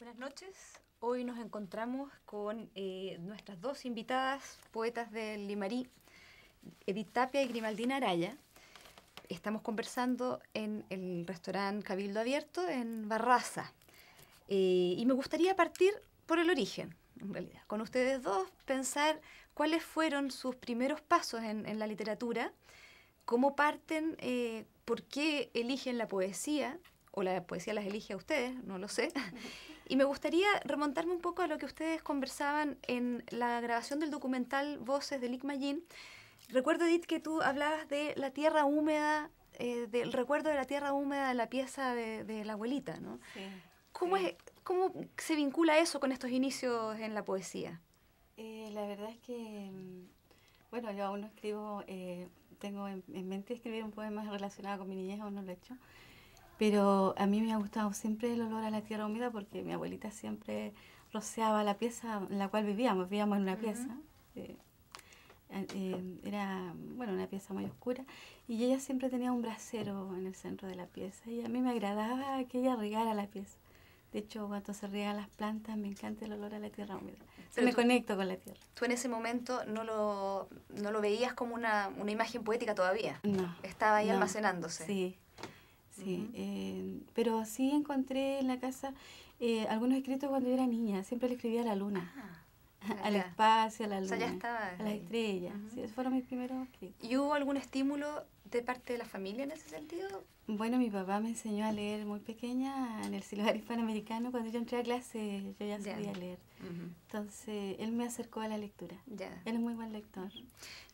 Buenas noches. Hoy nos encontramos con nuestras dos invitadas, poetas del Limarí, Edith Tapia y Grimaldina Araya. Estamos conversando en el restaurante Cabildo Abierto en Barraza. Y me gustaría partir por el origen, en realidad. Con ustedes dos, pensar cuáles fueron sus primeros pasos en la literatura, cómo parten, por qué eligen la poesía, o la poesía las elige a ustedes, no lo sé. Y me gustaría remontarme un poco a lo que ustedes conversaban en la grabación del documental Voces de Lic Mayín. Recuerdo, Edith, que tú hablabas de la tierra húmeda, del recuerdo de la tierra húmeda de la pieza de la abuelita, ¿no? Sí, ¿Cómo sí. cómo se vincula eso con estos inicios en la poesía? La verdad es que, bueno, yo aún no escribo, tengo en mente escribir un poema relacionado con mi niñez, aún no lo he hecho, pero a mí me ha gustado siempre el olor a la tierra húmeda porque mi abuelita siempre rociaba la pieza en la cual vivíamos en una pieza, eh, era, bueno, una pieza muy oscura, y ella siempre tenía un brasero en el centro de la pieza, y a mí me agradaba que ella regara la pieza. De hecho, cuando se riegan las plantas, me encanta el olor a la tierra húmeda. Pero Me conecto con la tierra. tú en ese momento no lo veías como una imagen poética todavía. No, Estaba ahí no, almacenándose. sí, sí. Pero sí encontré en la casa algunos escritos cuando yo era niña. Siempre le escribía a la luna, al Ya. espacio, a la O sea, luna, ya estaba a las ahí. estrellas. Sí, esos fueron mis primeros escritos. ¿Y hubo algún estímulo de parte de la familia en ese sentido? Bueno, mi papá me enseñó a leer muy pequeña en el Silbario Hispanoamericano. Cuando yo entré a clase, yo ya sabía leer. Entonces, él me acercó a la lectura. Ya. Él es muy buen lector.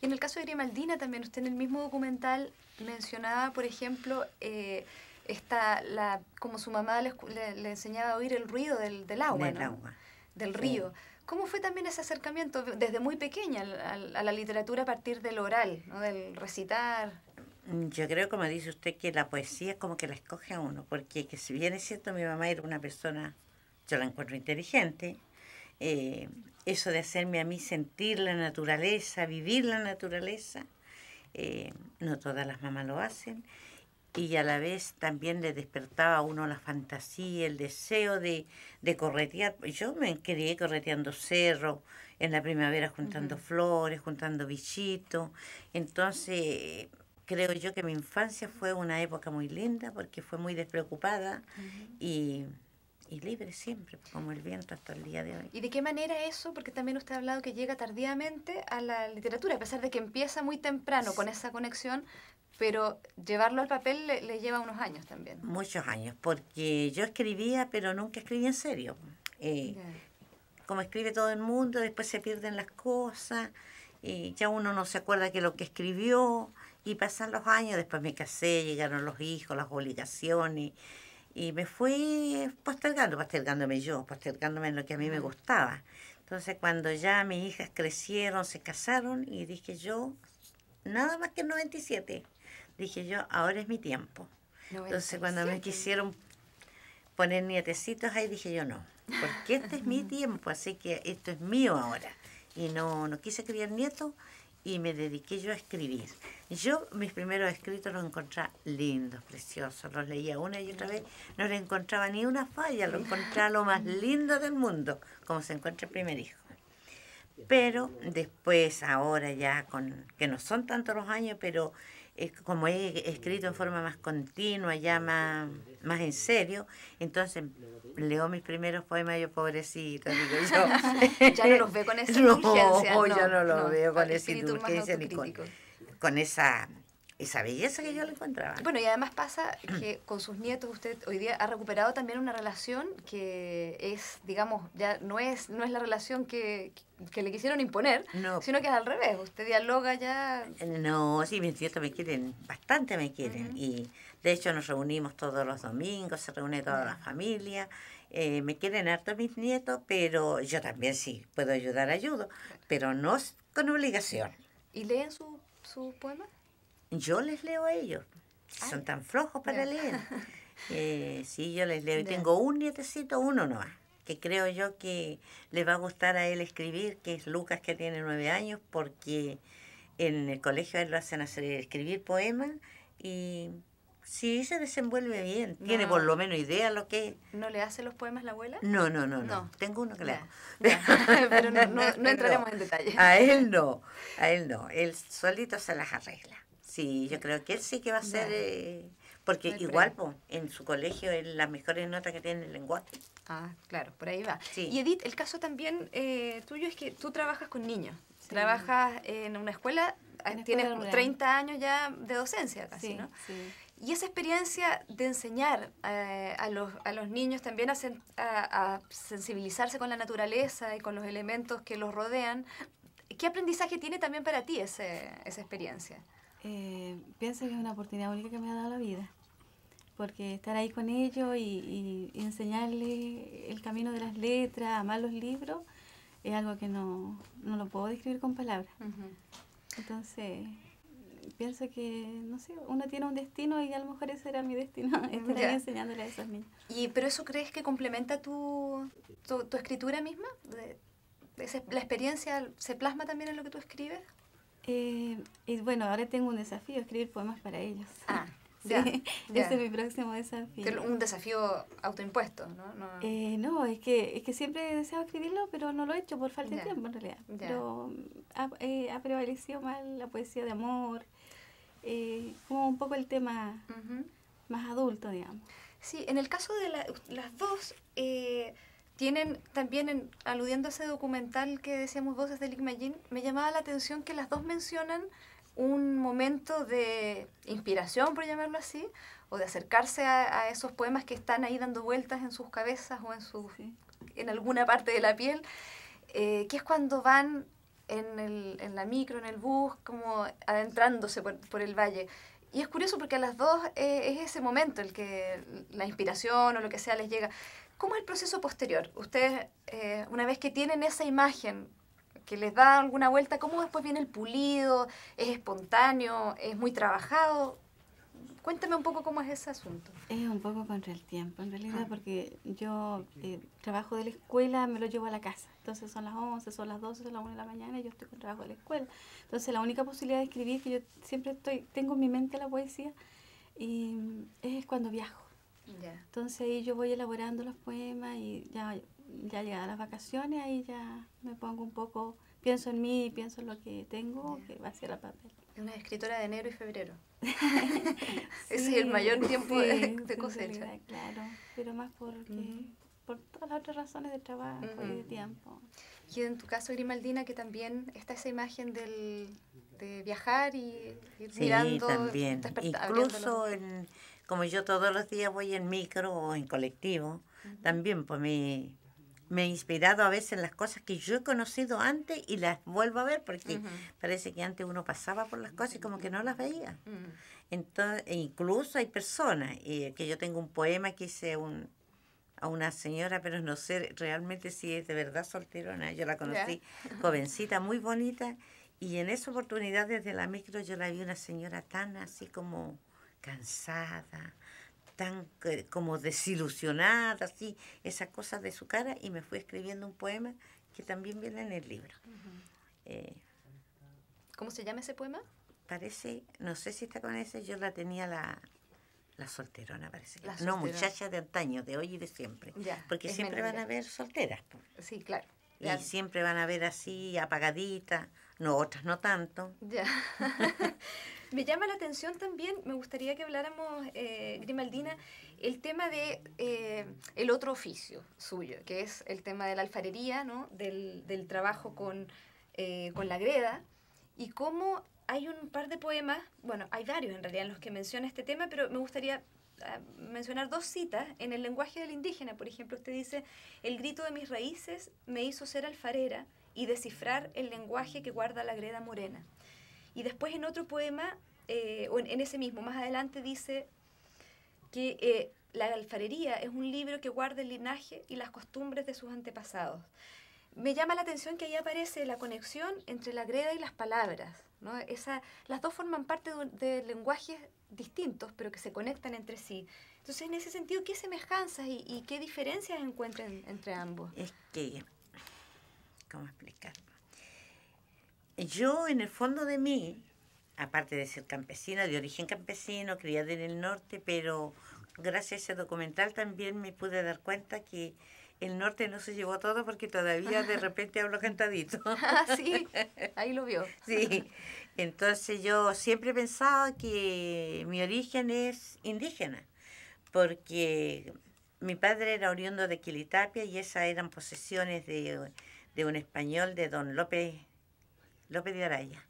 Y en el caso de Grimaldina también, usted en el mismo documental mencionaba, por ejemplo, como su mamá le enseñaba a oír el ruido del agua, Del ¿no? agua. Del Sí. río. ¿Cómo fue también ese acercamiento desde muy pequeña a la literatura a partir del oral, ¿no? Del recitar? Yo creo, como dice usted, que la poesía es como que la escoge a uno, porque que si bien es cierto, mi mamá era una persona, yo la encuentro inteligente, eso de hacerme a mí sentir la naturaleza, vivir la naturaleza, no todas las mamás lo hacen, y a la vez también le despertaba a uno la fantasía, el deseo de corretear. Yo me crié correteando cerros, en la primavera juntando flores, juntando bichitos. Entonces, creo yo que mi infancia fue una época muy linda porque fue muy despreocupada y, y libre siempre, como el viento hasta el día de hoy. ¿Y de qué manera eso? Porque también usted ha hablado que llega tardíamente a la literatura, a pesar de que empieza muy temprano con esa conexión, pero llevarlo al papel le lleva unos años también. Muchos años, porque yo escribía, pero nunca escribía en serio. Eh, Ya. Como escribe todo el mundo, después se pierden las cosas, y ya uno no se acuerda que lo que escribió, y pasan los años, después me casé, llegaron los hijos, las obligaciones, y me fui postergándome en lo que a mí me gustaba. Entonces cuando ya mis hijas crecieron, se casaron, y dije yo, nada más que el 97, dije yo, ahora es mi tiempo. Entonces cuando me 97. quisieron poner nietecitos, ahí dije yo no, porque este es mi tiempo, así que esto es mío ahora. Y no quise criar nietos y me dediqué yo a escribir. Yo mis primeros escritos los encontraba lindos, preciosos, los leía una y otra vez, no le encontraba ni una falla, lo encontraba lo más lindo del mundo, como se encuentra el primer hijo. Pero después, ahora ya, que no son tantos los años, pero como he escrito en forma más continua, ya más en serio, entonces leo mis primeros poemas, yo pobrecita, digo yo. Ya no los ve con esa indulgencia. No, ya no los veo con esa espíritu más indulgencia ni autocrítico. con esa belleza que yo le encontraba. Bueno, y además pasa que con sus nietos usted hoy día ha recuperado también una relación que es, digamos, ya no es la relación que le quisieron imponer, No. sino que es al revés. Usted dialoga ya. No, sí, mis nietos me quieren, bastante me quieren. Y de hecho nos reunimos todos los domingos, se reúne toda la familia. Me quieren harto mis nietos, pero yo también sí puedo ayudar, ayudo, pero no con obligación. ¿Y leen su poema? Yo les leo a ellos, son tan flojos para leer. Sí, yo les leo y tengo un nietecito, uno nomás, que creo yo que le va a gustar a él escribir, que es Lucas, que tiene 9 años, porque en el colegio a él lo hacen hacer escribir poemas y Sí, se desenvuelve bien. No. Tiene por lo menos idea lo que es. ¿No le hace los poemas la abuela? No. No. Tengo uno que le Ya, hago. ya. Pero no entraremos en detalle. A él no. Él solito se las arregla. Sí, yo creo que él sí que va a ser... porque No hay igual, premio. en su colegio, es las mejores notas que tiene el lenguaje. Ah, claro, por ahí va. Sí. Y Edith, el caso también tuyo es que tú trabajas con niños. Sí. Trabajas en una escuela, En tienes escuela rural. 30 años ya de docencia casi, Sí, ¿no? sí. Y esa experiencia de enseñar a los niños también a sensibilizarse con la naturaleza y con los elementos que los rodean, ¿qué aprendizaje tiene también para ti esa experiencia? Pienso que es una oportunidad única que me ha dado la vida, porque estar ahí con ellos y enseñarles el camino de las letras, amar los libros, es algo que no lo puedo describir con palabras. Entonces, pienso que, no sé, uno tiene un destino y a lo mejor ese era mi destino, estar ahí Ya. enseñándole a esos niños. ¿Pero eso crees que complementa tu escritura misma? ¿La experiencia se plasma también en lo que tú escribes? Y bueno, ahora tengo un desafío, escribir poemas para ellos. Ah, sí, ya, ya. ese es mi próximo desafío. Un desafío autoimpuesto, ¿no? No, es que siempre he deseado escribirlo, pero no lo he hecho por falta Ya. de tiempo en realidad. Ya. Pero ha prevalecido más la poesía de amor, como un poco el tema Ujú. más adulto, digamos. Sí, en el caso de las dos, tienen también, aludiendo a ese documental que decíamos Voces de Lickmagin, me llamaba la atención que las dos mencionan un momento de inspiración, por llamarlo así, o de acercarse a esos poemas que están ahí dando vueltas en sus cabezas o Sí. en alguna parte de la piel, que es cuando van en la micro, en el bus, como adentrándose por el valle. Y es curioso porque a las dos es ese momento el que la inspiración o lo que sea les llega. ¿Cómo es el proceso posterior? Ustedes, una vez que tienen esa imagen que les da alguna vuelta, ¿cómo después viene el pulido? ¿Es espontáneo? ¿Es muy trabajado? Cuéntame un poco cómo es ese asunto. Es un poco contra el tiempo, en realidad, porque yo trabajo de la escuela, me lo llevo a la casa. Entonces son las 11, son las 12, son las 1 de la mañana y yo estoy con trabajo de la escuela. Entonces la única posibilidad de escribir, que yo siempre tengo en mi mente la poesía, y es cuando viajo. Ya. Entonces ahí yo voy elaborando los poemas y ya llegadas las vacaciones, ahí ya me pongo un poco, pienso en mí, pienso en lo que tengo, que va a ser a papel. Es una escritora de enero y febrero. Sí, Ese es el mayor tiempo de en cosecha. realidad, claro, pero más porque Ujú. por todas las otras razones de trabajo y de Ujú. tiempo. Y en tu caso, Grimaldina, que también está esa imagen de viajar y ir Sí, mirando, también. abriendo Incluso, como yo todos los días voy en micro o en colectivo, también pues me he inspirado a veces en las cosas que yo he conocido antes y las vuelvo a ver porque Ujú. parece que antes uno pasaba por las cosas y como que no las veía. Mm. Entonces, e incluso hay personas, que yo tengo un poema que hice a una señora, pero no sé realmente si es de verdad solterona. Yo la conocí jovencita, muy bonita, y en esa oportunidad desde la micro yo la vi una señora tan así como cansada, tan como desilusionada, así, esas cosas de su cara, y me fui escribiendo un poema que también viene en el libro. ¿Cómo se llama ese poema? Parece, no sé si está con ese, yo la tenía la solterona, parece. La No, solterona. muchacha de antaño, de hoy y de siempre. Ya, Porque es siempre menos van a ya. haber solteras. Po. Sí, claro. Y Ya. siempre van a ver así, apagaditas, no, otras no tanto. Ya. Me llama la atención también, me gustaría que habláramos, Grimaldina, el tema de el otro oficio suyo, que es el tema de la alfarería, ¿no? Del trabajo con la greda, y cómo hay un par de poemas, bueno, hay varios en realidad en los que menciona este tema, pero me gustaría mencionar dos citas. En el lenguaje del indígena, por ejemplo, usted dice: el grito de mis raíces me hizo ser alfarera y descifrar el lenguaje que guarda la greda morena. Y después en otro poema, o en ese mismo, más adelante dice que la alfarería es un libro que guarda el linaje y las costumbres de sus antepasados. Me llama la atención que ahí aparece la conexión entre la greda y las palabras, ¿no? Las dos forman parte de lenguajes distintos, pero que se conectan entre sí. Entonces, en ese sentido, ¿qué semejanzas y qué diferencias encuentran entre ambos? Es que, ¿cómo explicarlo? Yo, en el fondo de mí, aparte de ser campesina, de origen campesino, criada en el norte, pero gracias a ese documental también me pude dar cuenta que el norte no se llevó todo porque todavía de repente hablo cantadito. Ah, sí, ahí lo vio. Sí, entonces yo siempre he pensado que mi origen es indígena, porque mi padre era oriundo de Quilitapia y esas eran posesiones de un español, de don López de Araya.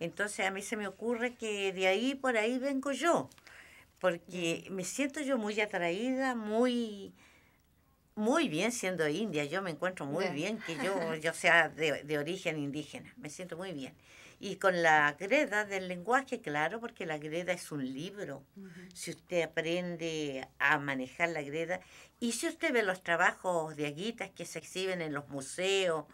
Entonces a mí se me ocurre que de ahí por ahí vengo yo, porque me siento yo muy atraída, muy bien siendo india. Yo me encuentro muy bien que yo sea de origen indígena, me siento muy bien. Y con la greda del lenguaje, claro, porque la greda es un libro. Si usted aprende a manejar la greda, y si usted ve los trabajos de aguitas que se exhiben en los museos,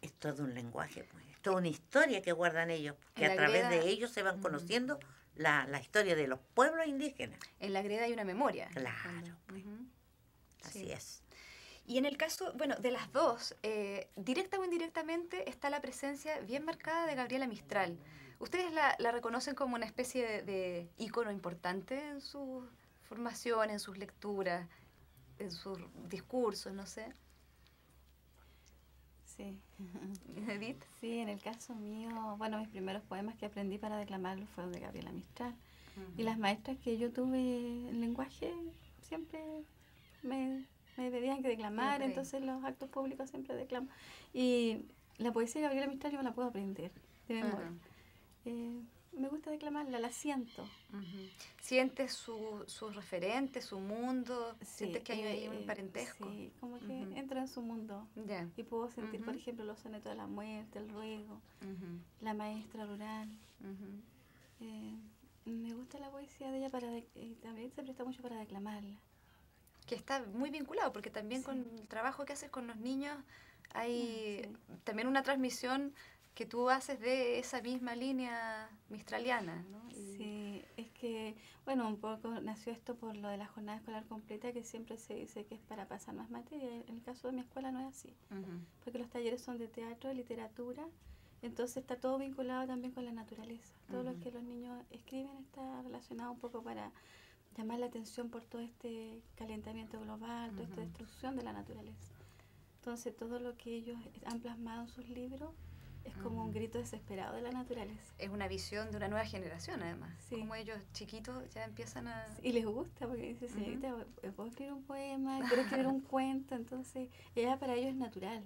es todo un lenguaje, pues, es toda una historia que guardan ellos, que a través de ellos se van conociendo la historia de los pueblos indígenas. En la greda hay una memoria. Claro, pues, así es. Y en el caso, bueno, de las dos, directa o indirectamente está la presencia bien marcada de Gabriela Mistral. ¿Ustedes la reconocen como una especie de ícono importante en su formación, en sus lecturas, en sus discursos, no sé? Sí. ¿Edith? Sí, en el caso mío, bueno, mis primeros poemas que aprendí para declamarlos fueron de Gabriela Mistral. Y las maestras que yo tuve en lenguaje siempre me pedían que declamara, entonces los actos públicos siempre declamo. Y la poesía de Gabriela Mistral yo me la puedo aprender de memoria. Me gusta declamarla, la siento. ¿Sientes sus referentes, su mundo? Sí, ¿Sientes que hay ahí un parentesco? Sí, como que entro en su mundo. Y puedo sentir, por ejemplo, los sonetos de la muerte, el ruego, la maestra rural. Me gusta la poesía de ella también se presta mucho para declamarla. Que está muy vinculado, porque también con el trabajo que haces con los niños hay también una transmisión que tú haces de esa misma línea mistraliana, ¿no? Sí, es que, bueno, un poco nació esto por lo de la jornada escolar completa, que siempre se dice que es para pasar más materia. En el caso de mi escuela no es así, porque los talleres son de teatro, de literatura, entonces está todo vinculado también con la naturaleza. Todo lo que los niños escriben está relacionado un poco para llamar la atención por todo este calentamiento global, toda esta destrucción de la naturaleza. Entonces todo lo que ellos han plasmado en sus libros es como un grito desesperado de la naturaleza. Es una visión de una nueva generación, además. Como ellos chiquitos ya empiezan a... Y les gusta, porque dicen, señorita, ¿puedo escribir un poema? ¿Quiero escribir un cuento? Entonces, ella para ellos es natural.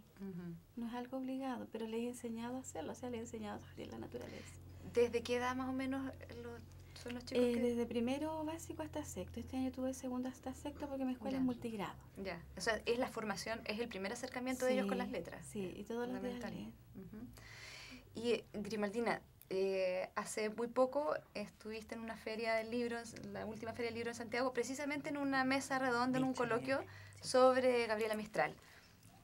No es algo obligado, pero le he enseñado a hacerlo, o sea, le he enseñado a escribir la naturaleza. ¿Desde qué edad más o menos son los chicos? Desde primero básico hasta sexto. Este año tuve segundo hasta sexto porque mi escuela es multigrado. Ya, o sea, es la formación, es el primer acercamiento de ellos con las letras. Sí, y todos los días leen. Y Grimaldina, hace muy poco estuviste en una feria del libro, la última feria del libro en Santiago, precisamente en una mesa redonda, en un coloquio sobre Gabriela Mistral.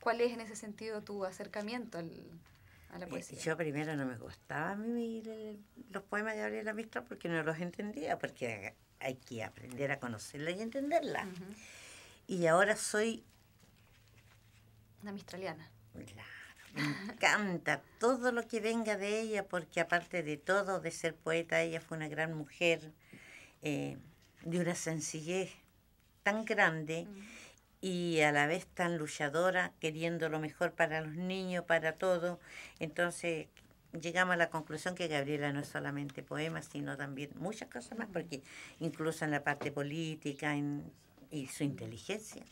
¿Cuál es en ese sentido tu acercamiento a la poesía? Yo primero no me gustaba a mí los poemas de Gabriela Mistral porque no los entendía, porque hay que aprender a conocerla y entenderla. Y ahora soy... una mistraliana. Me encanta todo lo que venga de ella, porque aparte de todo, de ser poeta, ella fue una gran mujer, de una sencillez tan grande y a la vez tan luchadora, queriendo lo mejor para los niños, para todo. Entonces llegamos a la conclusión que Gabriela no es solamente poemas, sino también muchas cosas más, porque incluso en la parte política y su inteligencia.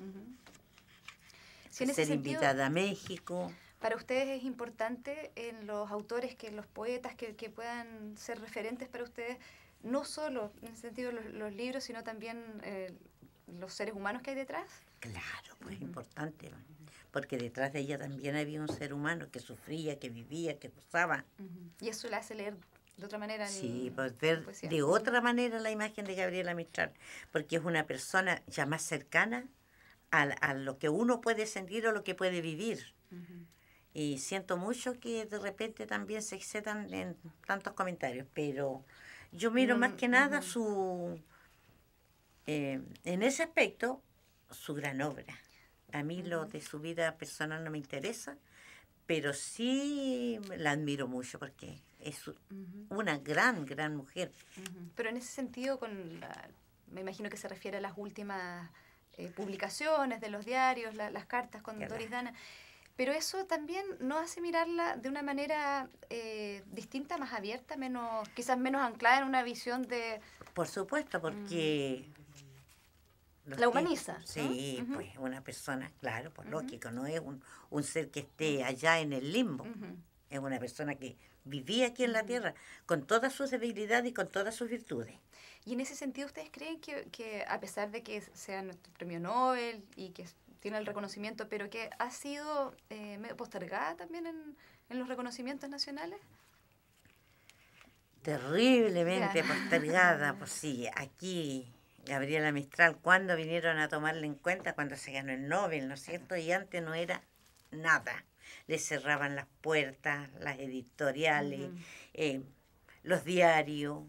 Sí, en ese ser sentido, invitada a México. Para ustedes es importante en los autores, que los poetas que puedan ser referentes para ustedes, no solo en el sentido de los libros, sino también los seres humanos que hay detrás. Claro, pues importante, porque detrás de ella también había un ser humano que sufría, que vivía, que gozaba. Y eso la hace leer de otra manera. Sí, pues ver de otra manera la imagen de Gabriela Mistral, porque es una persona ya más cercana a lo que uno puede sentir o lo que puede vivir. Y siento mucho que de repente también se excedan en tantos comentarios, pero yo miro más que nada en ese aspecto, su gran obra. A mí lo de su vida personal no me interesa, pero sí la admiro mucho porque Es Ujú, una gran mujer. ujú. Pero en ese sentido, me imagino que se refiere a las últimas publicaciones de los diarios, las cartas con Claro. Doris Dana. Pero eso también nos hace mirarla de una manera distinta, más abierta, quizás menos anclada en una visión de... Por supuesto, porque los La que- humaniza, ¿no? sí, Ujú, pues una persona, claro, pues ujú, lógico, no es un ser que esté allá en el limbo. ujú, Es una persona que vivía aquí en la ujú. tierra con todas sus debilidades y con todas sus virtudes. Y en ese sentido, ¿ustedes creen que a pesar de que sea nuestro premio Nobel y que tiene el reconocimiento, pero que ha sido medio postergada también en los reconocimientos nacionales? Terriblemente Ya. postergada, pues sí, aquí Gabriela Mistral, cuando vinieron a tomarla en cuenta, cuando se ganó el Nobel, ¿no es cierto? Y antes no era nada. Le cerraban las puertas, las editoriales, Ujú, eh, los diarios.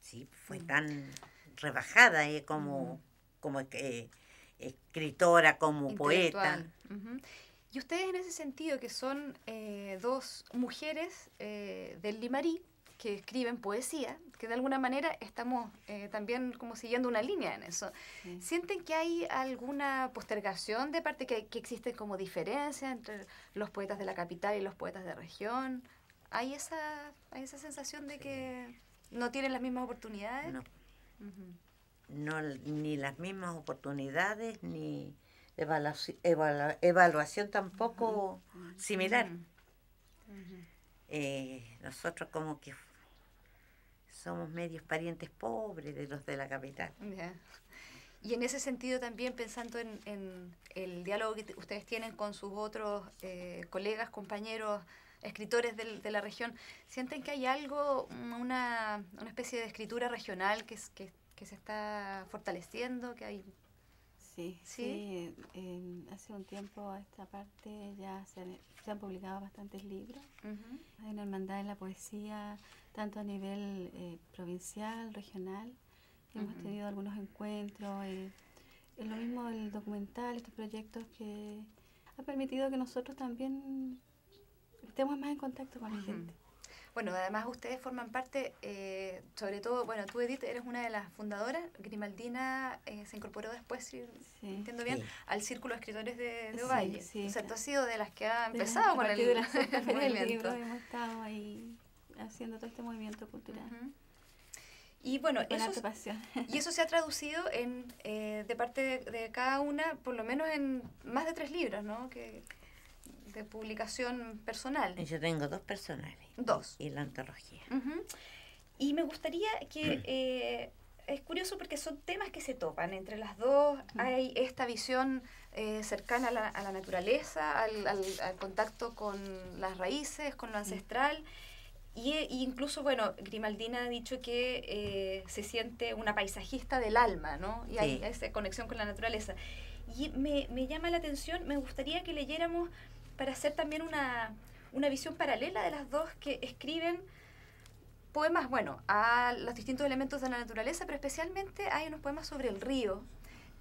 Sí, fue tan rebajada ujú. como escritora, como poeta. Intelectual. Ujú. Y ustedes en ese sentido, que son dos mujeres del Limarí, que escriben poesía, que de alguna manera estamos también como siguiendo una línea en eso. Sí. ¿Sienten que hay alguna postergación de parte, que existen como diferencias entre los poetas de la capital y los poetas de región? ¿Hay esa sensación de que no tienen las mismas oportunidades? No, Ujú. no, ni las mismas oportunidades, ni evaluación tampoco similar. Ujú. Ujú. Nosotros como que somos medios parientes pobres de los de la capital. Ya. Y en ese sentido también pensando en el diálogo que ustedes tienen con sus otros colegas, compañeros, escritores de la región, ¿sienten que hay algo, una especie de escritura regional que se está fortaleciendo, que hay... Sí, ¿Sí? sí. Hace un tiempo a esta parte ya se han publicado bastantes libros. Ujú, Hay una hermandad en la poesía, tanto a nivel provincial, regional. Hemos ujú. tenido algunos encuentros. Es lo mismo el documental, estos proyectos que ha permitido que nosotros también estemos más en contacto con la Ujú. gente. Bueno, además ustedes forman parte, sobre todo, bueno, tú Edith eres una de las fundadoras, Grimaldina se incorporó después, si Sí. entiendo bien, Sí. al Círculo de Escritores de Sí, Ovalle. sí. O sea, tú has sido de las que ha De empezado a con partir de la el Feria del movimiento. Libro hemos estado ahí haciendo todo este movimiento cultural. Ujú. Y bueno, Con harta pasión. y eso se ha traducido de parte de cada una, por lo menos en más de 3 libros, ¿no? De publicación personal. Yo tengo 2 personales. 2. Y la antología. Ujú. Y me gustaría que, es curioso porque son temas que se topan entre las dos, hay esta visión cercana a la naturaleza, al contacto con las raíces, con lo ancestral, y incluso, bueno, Grimaldina ha dicho que se siente una paisajista del alma, ¿no? Y hay Sí. esa conexión con la naturaleza. Y me llama la atención, me gustaría que leyéramos para hacer también una visión paralela de las dos que escriben poemas, bueno, a los distintos elementos de la naturaleza, pero especialmente hay unos poemas sobre el río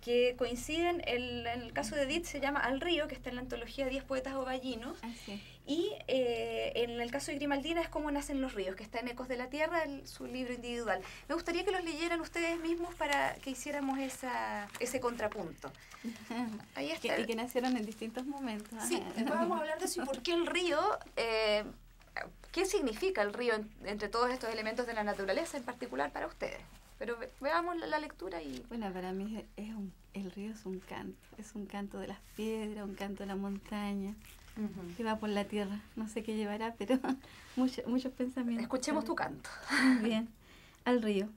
que coinciden, en el caso de Edith se llama Al río, que está en la antología 10 poetas ovallinos, Así. y en el caso de Grimaldina es Cómo nacen los ríos, que está en Ecos de la Tierra, su libro individual. Me gustaría que los leyeran ustedes mismos para que hiciéramos ese contrapunto. Ahí está. Y que nacieron en distintos momentos. Sí, después vamos a hablar de eso y por qué el río, qué significa el río entre todos estos elementos de la naturaleza, en particular para ustedes. Pero veamos la lectura y... Bueno, para mí el río es un canto de las piedras, un canto de la montaña, que va por la tierra. No sé qué llevará, pero muchos pensamientos. Escuchemos tu canto. Muy bien. Al río.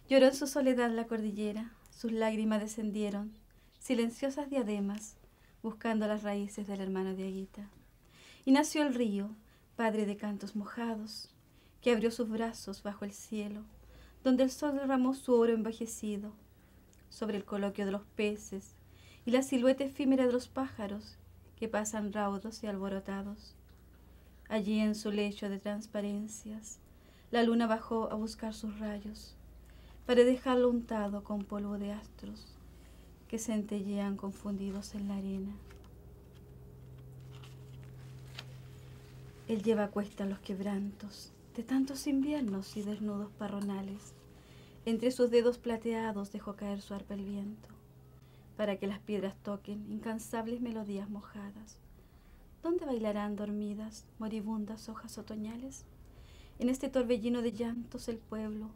Lloró en su soledad la cordillera, sus lágrimas descendieron, silenciosas diademas, buscando las raíces del hermano de Aguita. Y nació el río, padre de cantos mojados, que abrió sus brazos bajo el cielo, donde el sol derramó su oro envejecido, sobre el coloquio de los peces y la silueta efímera de los pájaros que pasan raudos y alborotados. Allí en su lecho de transparencias, la luna bajó a buscar sus rayos, para dejarlo untado con polvo de astros que centellean confundidos en la arena. Él lleva a cuesta los quebrantos de tantos inviernos y desnudos parronales. Entre sus dedos plateados dejó caer su arpa el viento, para que las piedras toquen incansables melodías mojadas. ¿Dónde bailarán dormidas, moribundas hojas otoñales? En este torbellino de llantos el pueblo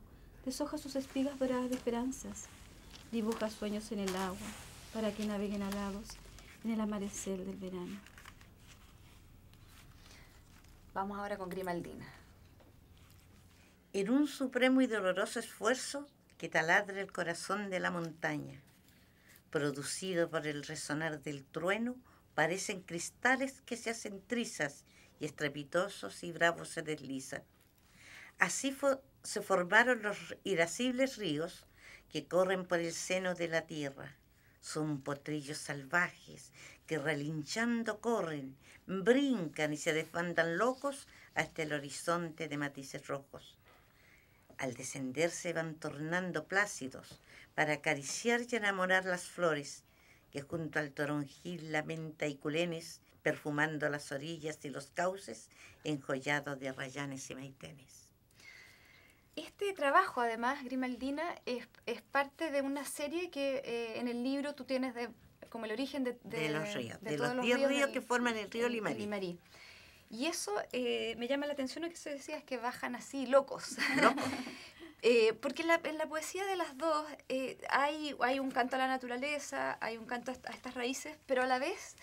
deshoja sus espigas doradas de esperanzas, dibuja sueños en el agua, para que naveguen alados en el amanecer del verano. Vamos ahora con Grimaldina. En un supremo y doloroso esfuerzo que taladra el corazón de la montaña, producido por el resonar del trueno, parecen cristales que se hacen trizas y estrepitosos y bravos se deslizan. Así se formaron los irascibles ríos que corren por el seno de la tierra. Son potrillos salvajes que relinchando corren, brincan y se desbandan locos hasta el horizonte de matices rojos. Al descender se van tornando plácidos para acariciar y enamorar las flores que junto al toronjil lamenta y culenes, perfumando las orillas y los cauces enjollados de arrayanes y maitenes. Este trabajo, además, Grimaldina, es parte de una serie que en el libro tú tienes como el origen de los ríos, de todos los 10 ríos que del- forman el río Limarí. Limarí. Y eso me llama la atención, lo que se decía es que bajan así, locos. Locos. Porque en la poesía de las dos hay un canto a la naturaleza, hay un canto a estas raíces, pero a la vez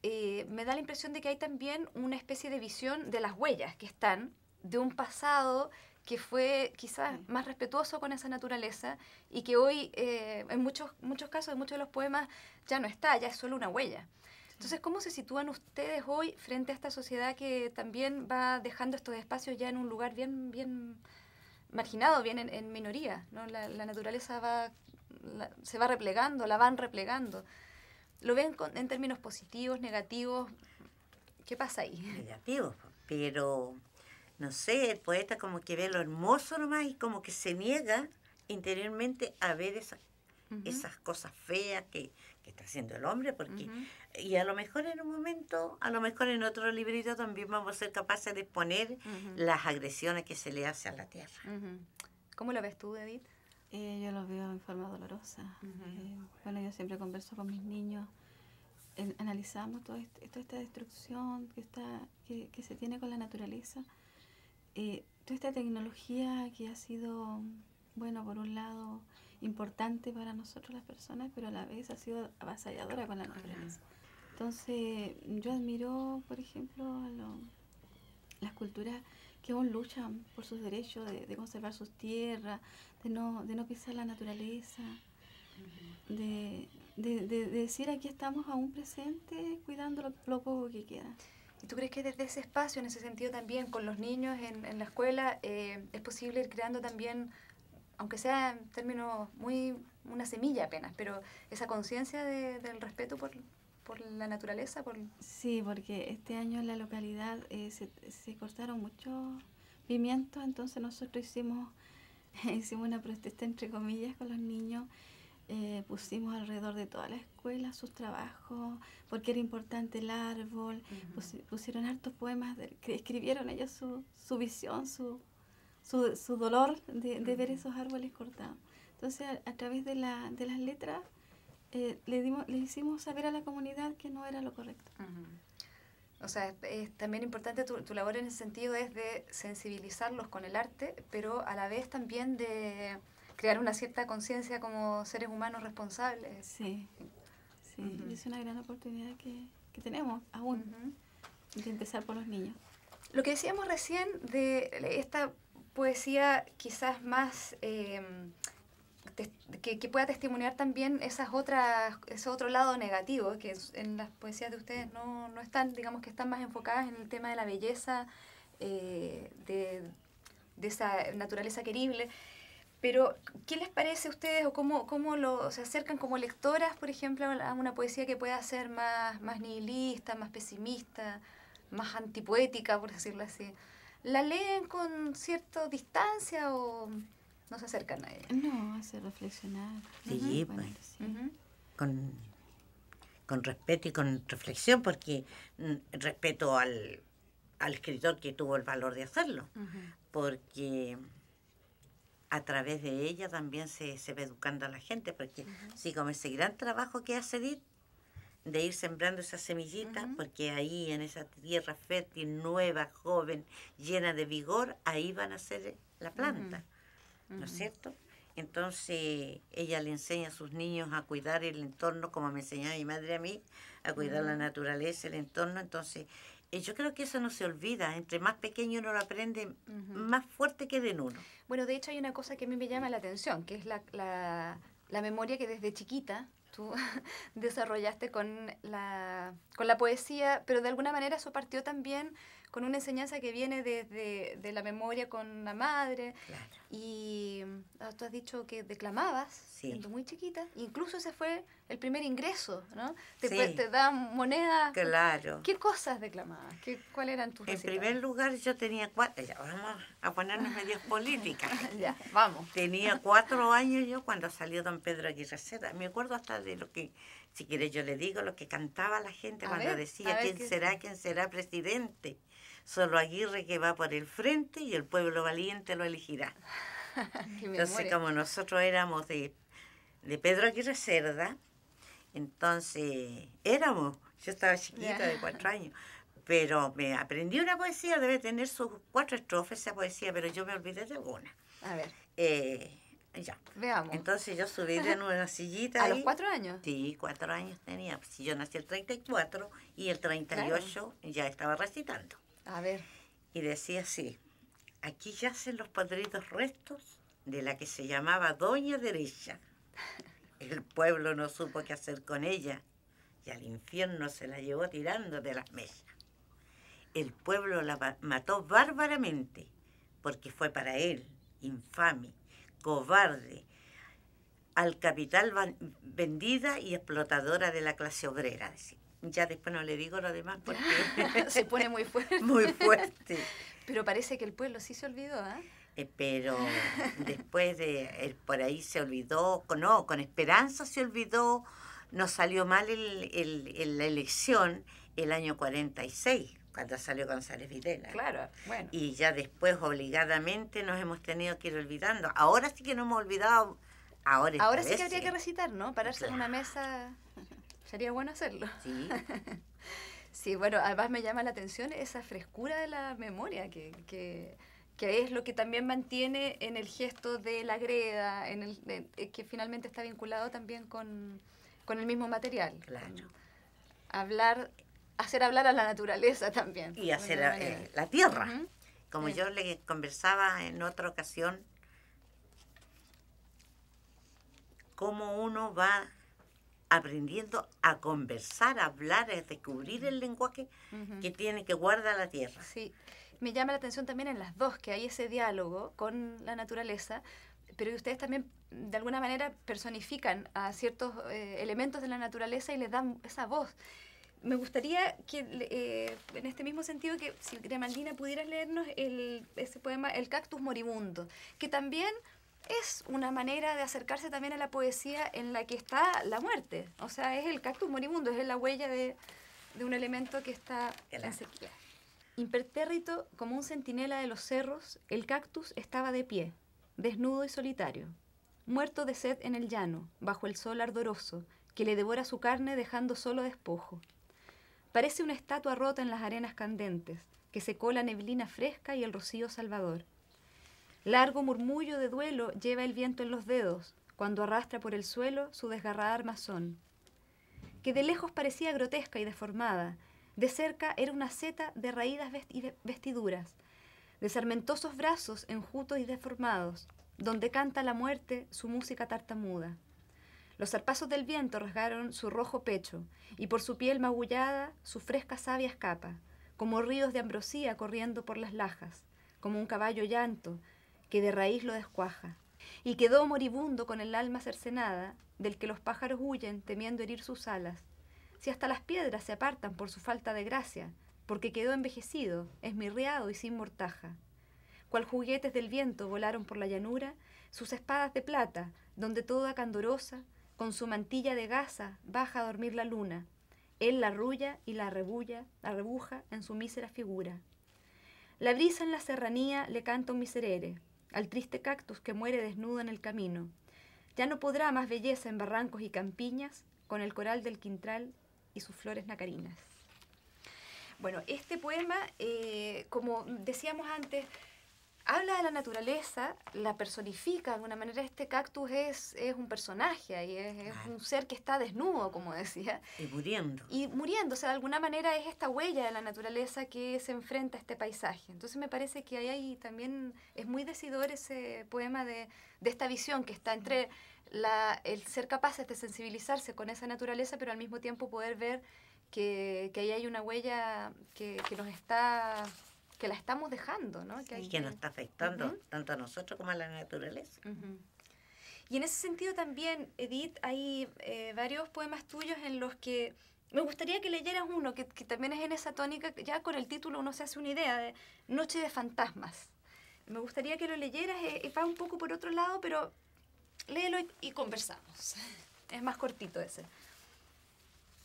me da la impresión de que hay también una especie de visión de las huellas que están de un pasado que fue quizás más respetuoso con esa naturaleza y que hoy en muchos casos, en muchos de los poemas ya no está, ya es solo una huella. Entonces, ¿cómo se sitúan ustedes hoy frente a esta sociedad que también va dejando estos espacios ya en un lugar bien marginado, bien en minoría, ¿no? La naturaleza se va replegando, la van replegando. ¿Lo ven en términos positivos, negativos? ¿Qué pasa ahí? Negativos, pero no sé, el poeta como que ve lo hermoso nomás y como que se niega interiormente a ver esas cosas feas que está haciendo el hombre, porque y a lo mejor en un momento, a lo mejor en otro librito también vamos a ser capaces de exponer las agresiones que se le hace a la tierra. ¿Cómo lo ves tú, Edith? Yo lo veo en forma dolorosa. Bueno, yo siempre converso con mis niños, analizamos toda esta destrucción que se tiene con la naturaleza, toda esta tecnología que ha sido, bueno, por un lado importante para nosotros las personas, pero a la vez ha sido avasalladora con la naturaleza. Entonces, yo admiro, por ejemplo, las culturas que aún luchan por sus derechos de conservar sus tierras, de no pisar la naturaleza, de decir aquí estamos aún presentes cuidando lo poco que queda. ¿Y tú crees que desde ese espacio, en ese sentido también, con los niños en la escuela, es posible ir creando también, aunque sea en términos una semilla apenas, pero esa conciencia del respeto por la naturaleza? Sí, porque este año en la localidad se cortaron muchos pimientos, entonces nosotros hicimos una protesta entre comillas con los niños. Pusimos alrededor de toda la escuela sus trabajos, porque era importante el árbol. Pusieron hartos poemas que escribieron ellos su visión, su dolor de ver esos árboles cortados. Entonces, a través de las letras, le hicimos saber a la comunidad que no era lo correcto. O sea, es también importante tu labor en ese sentido, es de sensibilizarlos con el arte, pero a la vez también de crear una cierta conciencia como seres humanos responsables. Sí. Y es una gran oportunidad que tenemos aún de empezar por los niños. Lo que decíamos recién de esta poesía quizás más que pueda testimoniar también ese otro lado negativo, que en las poesías de ustedes no están, digamos que están más enfocadas en el tema de la belleza, de esa naturaleza querible. Pero, ¿qué les parece a ustedes o cómo se acercan como lectoras, por ejemplo, a una poesía que pueda ser más nihilista, más pesimista, más antipoética, por decirlo así? ¿La leen con cierta distancia o no se acercan a ella? No, hace reflexionar. Sí, Bueno, pues, sí. con respeto y con reflexión, porque respeto al escritor que tuvo el valor de hacerlo, Ujú. porque a través de ella también se va educando a la gente, porque sí, como ese gran trabajo que hace Edith, de ir sembrando esa semillita, Ujú. porque ahí en esa tierra fértil, nueva, joven, llena de vigor, ahí van a ser la planta, ¿no es Ujú. cierto? Entonces ella le enseña a sus niños a cuidar el entorno, como me enseñaba mi madre a mí, a cuidar la naturaleza, el entorno. Entonces yo creo que eso no se olvida, entre más pequeño uno lo aprende, Ujú. más fuerte queda en uno. Bueno, de hecho hay una cosa que a mí me llama la atención, que es la memoria que desde chiquita tú desarrollaste con la poesía, pero de alguna manera eso partió también con una enseñanza que viene desde de la memoria con la madre. Claro. Y tú has dicho que declamabas Sí. siendo muy chiquita, incluso ese fue el primer ingreso, ¿no? Sí. Te dan monedas. Claro. ¿Qué cosas declamabas? ¿Cuáles eran tus En recitales? primer lugar, yo tenía 4, ya vamos a ponernos medios políticas. Ya, vamos. Tenía 4 años yo cuando salió don Pedro Aguirre Cerda. Me acuerdo hasta de lo que, si quieres yo le digo, lo que cantaba la gente A cuando ver, decía, ¿qué quién será presidente? Solo Aguirre que va por el frente y el pueblo valiente lo elegirá. Qué Entonces, memoria. como nosotros éramos de Pedro Aguirre Cerda, entonces yo estaba chiquita, Ya. de 4 años, pero me aprendí una poesía, debe tener sus 4 estrofas esa poesía, pero yo me olvidé de alguna. A ver, Ya. veamos. Entonces yo subí de una sillita ¿A ahí. los 4 años? Sí, 4 años tenía. Si yo nací el 34 y el 38 ya estaba recitando. A ver. Y decía así, aquí yacen los podridos restos de la que se llamaba Doña Derecha. El pueblo no supo qué hacer con ella y al infierno se la llevó tirando de las mesas. El pueblo la mató bárbaramente porque fue para él, infame, cobarde, al capital vendida y explotadora de la clase obrera. Ya después no le digo lo demás porque Se pone muy fuerte. muy fuerte. Pero parece que el pueblo sí se olvidó, ¿ah? Pero después por ahí se olvidó, con Esperanza se olvidó, nos salió mal la elección el año 46, cuando salió González Videla. Claro, bueno. Y ya después obligadamente nos hemos tenido que ir olvidando. Ahora sí que nos hemos olvidado. Ahora sí que habría que recitar, ¿no? Pararse en una Claro. mesa. Sería bueno hacerlo. Sí. Sí, bueno, además me llama la atención esa frescura de la memoria, que es lo que también mantiene en el gesto de la greda, que finalmente está vinculado también con el mismo material. Claro. Hacer hablar a la naturaleza también. Y de hacer alguna manera. la tierra. Ujú. Como Sí. yo le conversaba en otra ocasión, cómo uno va aprendiendo a conversar, a hablar, a descubrir el lenguaje Ujú. que tiene, que guarda la tierra. Sí, me llama la atención también en las dos, que hay ese diálogo con la naturaleza, pero ustedes también de alguna manera personifican a ciertos elementos de la naturaleza y les dan esa voz. Me gustaría que en este mismo sentido que si Grimaldina pudieras leernos ese poema El cactus moribundo, que también es una manera de acercarse también a la poesía en la que está la muerte. O sea, es el cactus moribundo, es la huella de un elemento que está en sequía. Impertérrito como un centinela de los cerros, el cactus estaba de pie, desnudo y solitario, muerto de sed en el llano, bajo el sol ardoroso, que le devora su carne dejando solo despojo. Parece una estatua rota en las arenas candentes, que secó la neblina fresca y el rocío salvador. Largo murmullo de duelo lleva el viento en los dedos, cuando arrastra por el suelo su desgarrada armazón. Que de lejos parecía grotesca y deformada, de cerca era una seta de raídas vestiduras, de sarmentosos brazos enjutos y deformados, donde canta la muerte su música tartamuda. Los zarpazos del viento rasgaron su rojo pecho, y por su piel magullada su fresca savia escapa, como ríos de ambrosía corriendo por las lajas, como un caballo llanto que de raíz lo descuaja. Y quedó moribundo con el alma cercenada, del que los pájaros huyen temiendo herir sus alas. Si hasta las piedras se apartan por su falta de gracia, porque quedó envejecido, esmirriado y sin mortaja. Cual juguetes del viento volaron por la llanura, sus espadas de plata, donde toda candorosa, con su mantilla de gasa, baja a dormir la luna. Él la arrulla y la rebuja en su mísera figura. La brisa en la serranía le canta un miserere al triste cactus que muere desnudo en el camino. Ya no podrá más belleza en barrancos y campiñas con el coral del quintral y sus flores nacarinas. Bueno, este poema, como decíamos antes, habla de la naturaleza, la personifica de alguna manera. Este cactus es un personaje ahí, es un ser que está desnudo, como decía. Y muriendo. Y muriendo, o sea, de alguna manera es esta huella de la naturaleza que se enfrenta a este paisaje. Entonces me parece que ahí también es muy decidor ese poema de esta visión que está entre el ser capaces de sensibilizarse con esa naturaleza, pero al mismo tiempo poder ver que ahí hay una huella que nos está, que la estamos dejando, ¿no? Que nos está afectando tanto a nosotros como a la naturaleza. Y en ese sentido también, Edith, hay varios poemas tuyos en los que me gustaría que leyeras uno, que también es en esa tónica, ya con el título uno se hace una idea, de Noche de Fantasmas. Me gustaría que lo leyeras, va un poco por otro lado, pero léelo y conversamos. Es más cortito ese.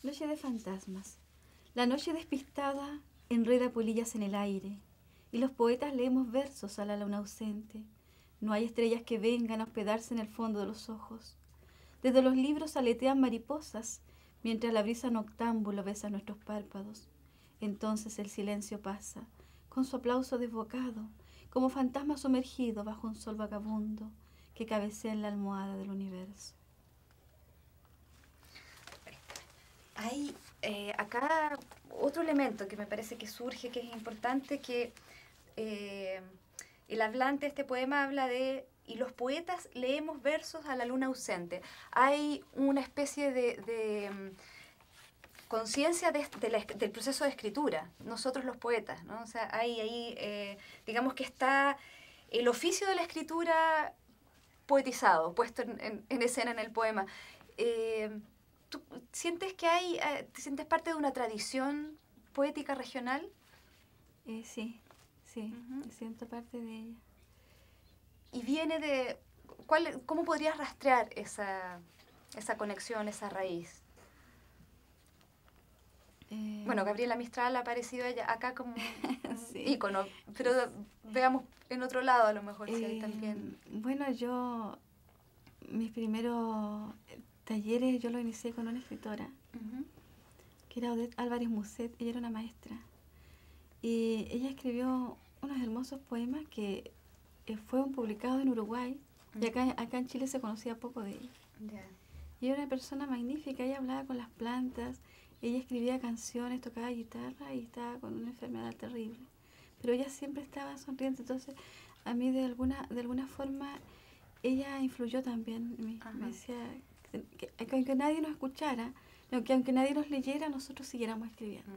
Noche de fantasmas. La noche despistada enreda polillas en el aire, y los poetas leemos versos a la luna ausente. No hay estrellas que vengan a hospedarse en el fondo de los ojos. Desde los libros aletean mariposas, mientras la brisa noctámbula besa nuestros párpados. Entonces el silencio pasa, con su aplauso desbocado, como fantasma sumergido bajo un sol vagabundo que cabecea en la almohada del universo. Hay acá otro elemento que me parece que surge, que es importante, que el hablante de este poema habla de, y los poetas leemos versos a la luna ausente. Hay una especie de conciencia del proceso de escritura, nosotros los poetas, ¿no? O sea, hay ahí, digamos que está el oficio de la escritura poetizado, puesto en escena en el poema. ¿Tú sientes que te sientes parte de una tradición poética regional? Sí, me siento parte de ella. Y viene de... ¿Cómo podrías rastrear esa conexión, esa raíz? Bueno, Gabriela Mistral ha aparecido acá como sí. ícono, pero veamos en otro lado a lo mejor si hay también... Bueno, mis primeros talleres yo lo inicié con una escritora, que era Odette Álvarez Musset. Ella era una maestra. Y ella escribió unos hermosos poemas que fueron publicados en Uruguay, y acá en Chile se conocía poco de ella. Yeah. Y era una persona magnífica, ella hablaba con las plantas, ella escribía canciones, tocaba guitarra y estaba con una enfermedad terrible. Pero ella siempre estaba sonriente, entonces a mí de alguna forma ella influyó también en mí. Me decía que aunque nadie nos escuchara, aunque nadie nos leyera, nosotros siguiéramos escribiendo.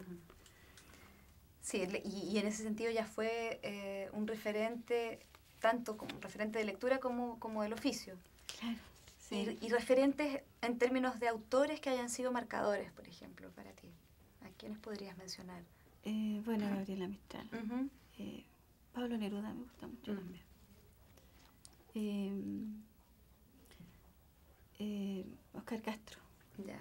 Sí, y en ese sentido ya fue un referente, tanto como referente de lectura como del oficio. Claro. Sí. Y referentes en términos de autores que hayan sido marcadores, por ejemplo, para ti. ¿A quiénes podrías mencionar? Bueno, Gabriela Mistral. Pablo Neruda me gusta mucho también. Oscar Castro. Ya.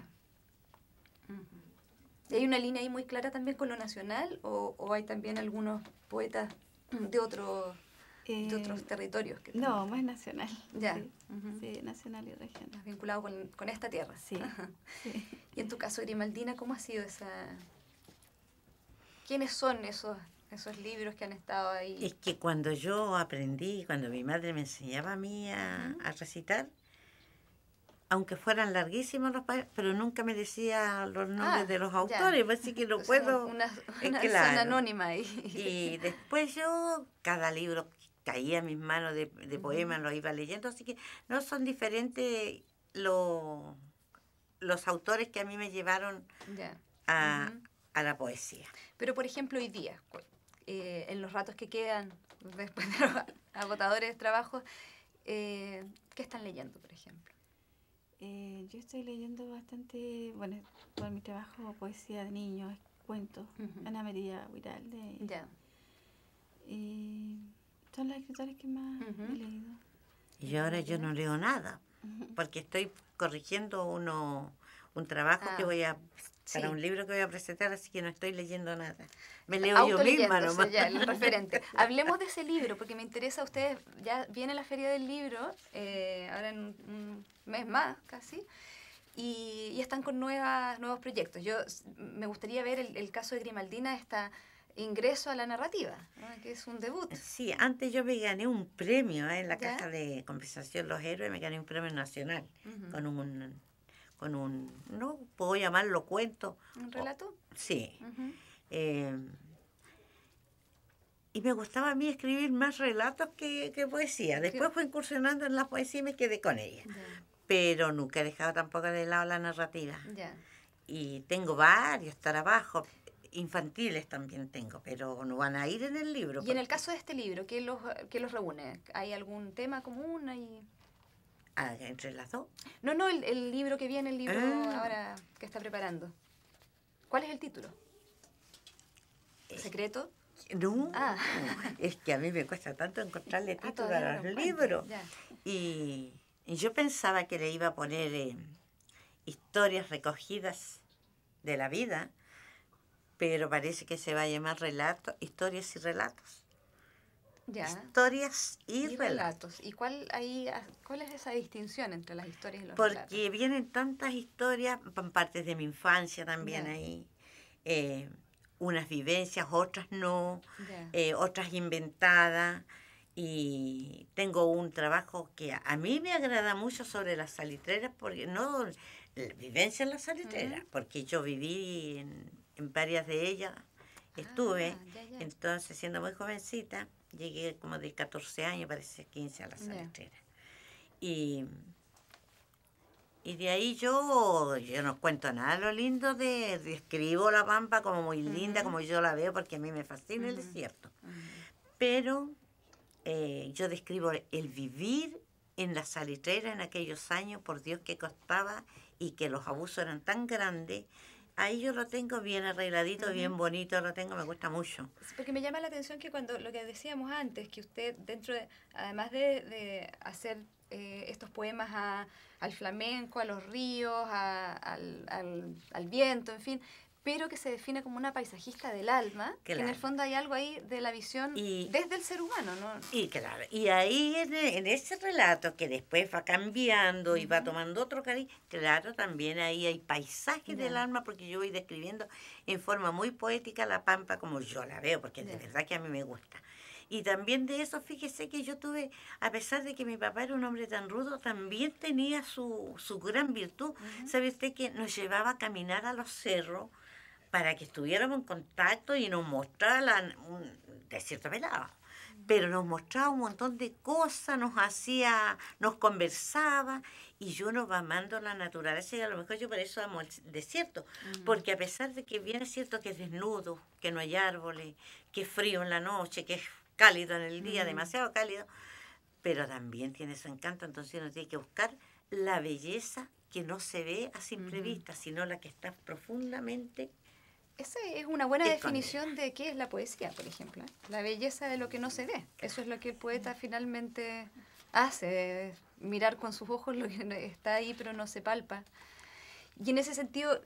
¿Y hay una línea ahí muy clara también con lo nacional o hay también algunos poetas de otros territorios? No, más nacional. Ya. Sí, sí, nacional y regional. Vinculado con esta tierra. Sí, sí. Y en tu caso, Grimaldina, ¿cómo ha sido esa...? ¿Quiénes son esos libros que han estado ahí? Es que cuando yo aprendí, cuando mi madre me enseñaba a mí a recitar, aunque fueran larguísimos los poemas, pero nunca me decía los nombres de los autores, así que lo puedo... Una claro. zona anónima ahí. Y después yo, cada libro caía en mis manos de poemas, lo iba leyendo, así que no son diferentes los autores que a mí me llevaron a la poesía. Pero, por ejemplo, hoy día, en los ratos que quedan después de los agotadores trabajos, ¿qué están leyendo, por ejemplo? Yo estoy leyendo bastante, bueno, por mi trabajo, poesía de niños, cuentos, Ana María Huiralde. Ya. Son las escritoras que más he leído. Y ahora yo no leo nada, porque estoy corrigiendo un trabajo que voy a para Sí. un libro que voy a presentar, así que no estoy leyendo nada. Me leo yo misma Autoleyéndose nomás. ya, el referente. Hablemos de ese libro, porque me interesa a ustedes, ya viene la Feria del Libro, ahora en un mes más casi, y están con nuevos proyectos. Me gustaría ver el caso de Grimaldina, esta ingreso a la narrativa, ¿no? Que es un debut. Sí, antes yo me gané un premio en la ¿Ya? caja de compensación Los Héroes, me gané un premio nacional Ujú. con un, no puedo llamarlo cuento. ¿Un relato? Sí. Ujú. eh, y me gustaba a mí escribir más relatos que poesía. Después fui incursionando en la poesía y me quedé con ella. Ya, Pero nunca he dejado tampoco de lado la narrativa. ya. Y tengo varios trabajos infantiles también tengo, pero no van a ir en el libro. Y en el caso de este libro, ¿qué los reúne? ¿Hay algún tema común? Entre las dos. No, el libro que viene, el libro Ah. ahora que está preparando. ¿Cuál es el título? ¿Secreto? No, Ah. es que a mí me cuesta tanto encontrarle título todavía a no los lo libros. encuentro, ya. Y yo pensaba que le iba a poner historias recogidas de la vida, pero parece que se va a llamar historias y relatos. Ya. Historias y relatos. relatos. ¿Y cuál es esa distinción entre las historias y los Porque relatos? vienen tantas historias, partes de mi infancia también Ya. ahí, unas vivencias, otras no, Ya. otras inventadas. Y tengo un trabajo que a mí me agrada mucho sobre las salitreras, porque no la vivencia en las salitreras, Ujú. porque yo viví en varias de ellas, estuve, Ya. entonces siendo muy jovencita, llegué como de 14 años, parece 15 a la salitrera. Y de ahí yo no cuento nada lo lindo describo la Pampa como muy linda, Ujú. como yo la veo, porque a mí me fascina el Ujú. desierto. Ujú. Pero yo describo el vivir en la salitrera en aquellos años, por Dios que costaba y que los abusos eran tan grandes. Ahí yo lo tengo bien arregladito, Ujú. bien bonito, lo tengo, me gusta mucho. Sí, porque me llama la atención que cuando lo que decíamos antes, que usted además de hacer estos poemas al flamenco, a los ríos, al viento, en fin, pero que se define como una paisajista del alma, que en el Claro. fondo hay algo ahí de la visión Y- desde el ser humano, ¿no? Y claro, y ahí en ese relato que después va cambiando y va Ujú. tomando otro cariz, claro, también ahí hay paisajes del Ya. alma, porque yo voy describiendo en forma muy poética la Pampa como yo la veo, porque de Ya. verdad que a mí me gusta. Y también de eso, fíjese que yo tuve, a pesar de que mi papá era un hombre tan rudo, también tenía su gran virtud. Ujú. ¿Sabe usted que nos llevaba a caminar a los cerros para que estuviéramos en contacto y nos mostrara un desierto pelado? Pero nos mostraba un montón de cosas, nos conversaba, y yo no va amando la naturaleza, y a lo mejor yo por eso amo el desierto, Ujú. porque a pesar de que bien es cierto que es desnudo, que no hay árboles, que es frío en la noche, que es cálido en el día, Ujú. demasiado cálido, pero también tiene su encanto, entonces uno tiene que buscar la belleza que no se ve a simple Ujú. vista, sino la que está profundamente. Esa es una buena Escondida. definición de qué es la poesía, por ejemplo. La belleza de lo que no se ve. Eso es lo que el poeta finalmente hace, mirar con sus ojos lo que está ahí pero no se palpa. Y en ese sentido,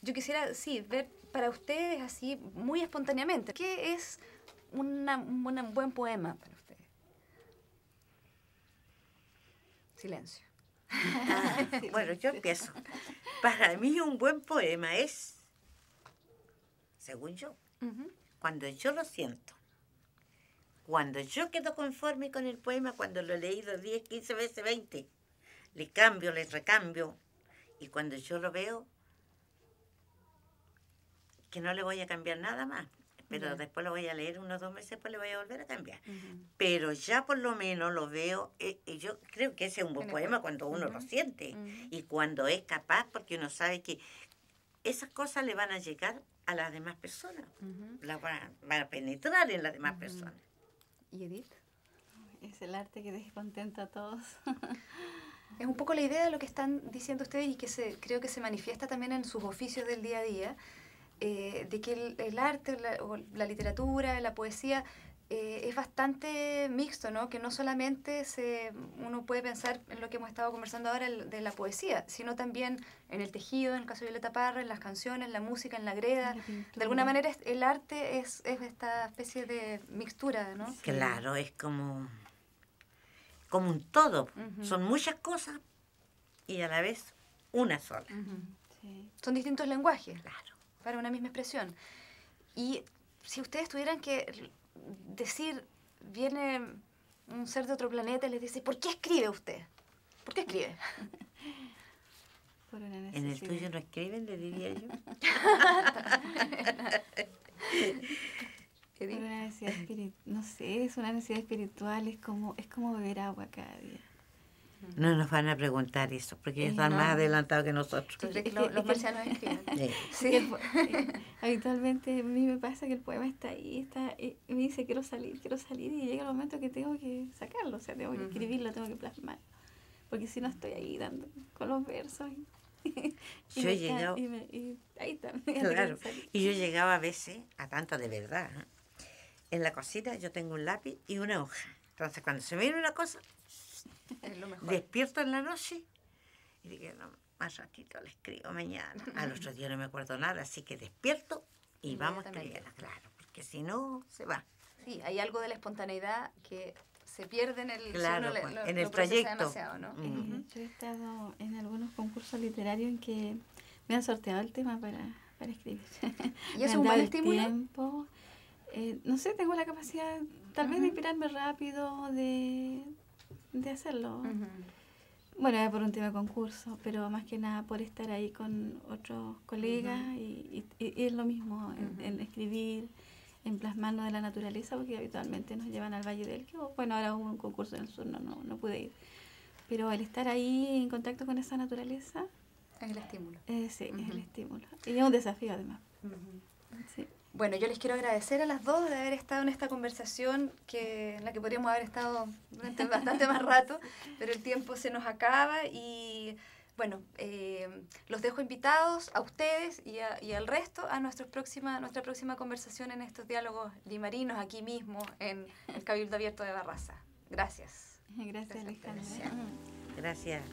yo quisiera, sí, ver para ustedes así, muy espontáneamente, ¿qué es un buen poema para ustedes? Silencio. Bueno, yo empiezo. Para mí un buen poema es, según yo, Ujú. cuando yo lo siento, cuando yo quedo conforme con el poema, cuando lo he leído 10, 15 veces, 20, le cambio, le recambio, y cuando yo lo veo, que no le voy a cambiar nada más, pero Ya. después lo voy a leer unos 2 meses, después le voy a volver a cambiar. Ujú. Pero ya por lo menos lo veo, yo creo que ese es un buen Tiene poema cuerpo. cuando uno lo Ujú. siente Ujú. y cuando es capaz, porque uno sabe que esas cosas le van a llegar a las demás personas, Ujú. van a penetrar en las demás Ujú. personas. ¿Y Edith? Es el arte que deje contento a todos. Es un poco la idea de lo que están diciendo ustedes y que creo que se manifiesta también en sus oficios del día a día, de que el arte o la literatura, la poesía, es bastante mixto, ¿no? Que no solamente uno puede pensar en lo que hemos estado conversando ahora de la poesía, sino también en el tejido, en el caso de Violeta Parra, en las canciones, en la música, en la greda. De alguna manera el arte es esta especie de mixtura, ¿no? Sí. Claro, es como un todo. Son muchas cosas y a la vez una sola. Sí. Son distintos lenguajes, claro, para una misma expresión. Y si ustedes tuvieran que decir, viene un ser de otro planeta y les dice, ¿por qué escribe usted? ¿Por qué escribe? Por una necesidad. En el tuyo no escriben, le diría yo. Por una necesidad no sé, es una necesidad espiritual, es como beber agua cada día. No nos van a preguntar eso, porque ellos están más adelantados que nosotros. ¿Tú crees que los marcianos escriben? Sí. Habitualmente a mí me pasa que el poema está ahí, y me dice quiero salir, y llega el momento que tengo que sacarlo, o sea, tengo que escribirlo, tengo que plasmarlo, porque si no estoy ahí dando con los versos. Yo he llegado... Y ahí está. Claro, y yo llegaba a veces, a tanto de verdad, ¿no? En la cosita yo tengo un lápiz y una hoja. Entonces cuando se me viene una cosa, es lo mejor. Despierto en la noche y digo, no, más ratito le escribo mañana. Al otro día no me acuerdo nada, así que despierto y vamos a escribir, claro, porque si no, se va. Sí, hay algo de la espontaneidad que se pierde en el, claro, si uno en el lo trayecto. ¿no? Yo he estado en algunos concursos literarios en que me han sorteado el tema para escribir. ¿Y es un buen estímulo? Tiempo. No sé, tengo la capacidad tal vez de inspirarme rápido, de hacerlo. Bueno, por un tema de concurso, pero más que nada por estar ahí con otros colegas y es lo mismo en escribir, en plasmarnos de la naturaleza, porque habitualmente nos llevan al Valle del Elqui. Bueno, ahora hubo un concurso en el sur, no pude ir. Pero el estar ahí en contacto con esa naturaleza... Es el estímulo. Sí, es el estímulo. Y es un desafío además. Sí. Bueno, yo les quiero agradecer a las dos de haber estado en esta conversación en la que podríamos haber estado durante bastante más rato, pero el tiempo se nos acaba y bueno, los dejo invitados a ustedes y al resto a nuestra próxima conversación en estos diálogos limarinos aquí mismo en el Cabildo Abierto de Barraza. Gracias. Gracias, Alejandra. Gracias.